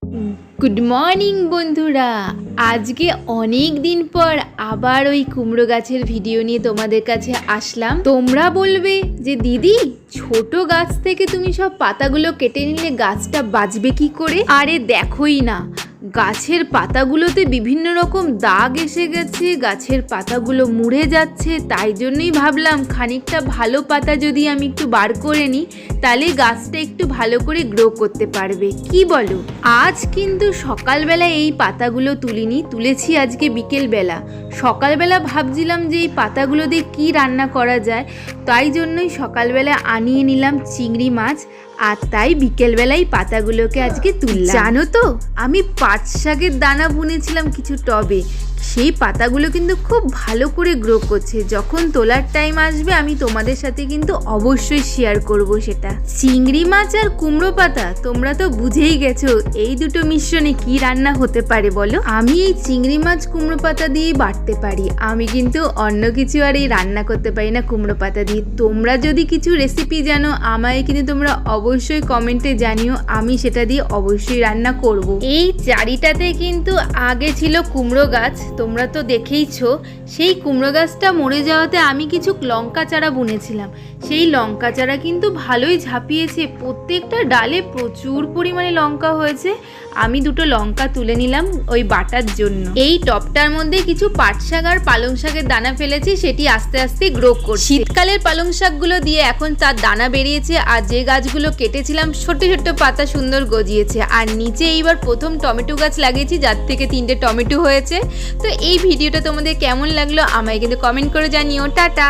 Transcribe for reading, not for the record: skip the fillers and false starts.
Good morning বন্ধুরা, আজকে অনেক দিন পর আবার ওই কুমড়ো গাছের ভিডিও নিয়ে তোমাদের কাছে আসলাম। তোমরা বলবে যে দিদি ছোট গাছ থেকে তুমি সব পাতাগুলো কেটে নিলে গাছটা বাঁচবে কি করে? আরে দেখোই না, গাছের পাতাগুলোতে বিভিন্ন রকম দাগ এসে গেছে, গাছের পাতাগুলো মুড়ে যাচ্ছে। তাই জন্যই ভাবলাম খানিকটা ভালো পাতা যদি আমি একটু বার করে নিই, তাহলে গাছটা একটু ভালো করে গ্রো করতে পারবে। কি বলো? আজ কিন্তু সকালবেলা এই পাতাগুলো তুলেছি আজকে বিকেলবেলা। সকালবেলা ভাবছিলাম যে এই পাতাগুলো দিয়ে কী রান্না করা যায়, তাই জন্যই সকালবেলা আনিয়ে নিলাম চিংড়ি মাছ, আর তাই বিকেলবেলায় পাতাগুলোকে আজকে তুললাম। জানো তো, আমি পাট শাকের দানা বুনেছিলাম কিছু টবে, সেই পাতাগুলো কিন্তু খুব ভালো করে গ্রো করছে। যখন তোলার টাইম আসবে আমি তোমাদের সাথে কিন্তু অবশ্যই শেয়ার করব সেটা। চিংড়ি মাছ আর কুমড়ো পাতা, তোমরা তো বুঝেই গেছো এই দুটো মিশ্রণে কি রান্না হতে পারে বলো। আমি এই চিংড়ি মাছ কুমড়ো পাতা দিয়েই বাটতে পারি, আমি কিন্তু অন্য কিছু আর এই রান্না করতে পারি না কুমড়ো পাতা দিয়ে। তোমরা যদি কিছু রেসিপি জানো আমায় কিন্তু তোমরা অবশ্যই কমেন্টে জানিও, আমি সেটা দিয়ে অবশ্যই রান্না করব। এই চারিটাতে কিন্তু আগে ছিল কুমড়ো গাছ, তোমরা তো দেখেইছো। সেই কুমড়ো গাছটা মরে যাওয়াতে আমি কিছু লঙ্কা চারা বুনেছিলাম, সেই লঙ্কা চারা কিন্তু ভালোই ঝাঁপিয়েছে, প্রত্যেকটা ডালে প্রচুর পরিমাণে লঙ্কা হয়েছে। আমি দুটো লঙ্কা তুলে নিলাম ওই বাটার জন্য। এই টবটার মধ্যে কিছু পাট শাক আর পালং শাকের দানা ফেলেছি, সেটি আস্তে আস্তে গ্রো করছে। শীতকালের পালং শাকগুলো দিয়ে এখন তার দানা বেরিয়েছে, আর যে গাছগুলো কেটেছিলাম ছোট ছোট পাতা সুন্দর গজিয়েছে। আর নিচে এইবার প্রথম টমেটো গাছ লাগিয়েছি, যার থেকে 3টে টমেটো হয়েছে। তো এই ভিডিওটা তোমাদের কেমন লাগলো আমায় কিন্তু কমেন্ট করে জানিও। টাটা।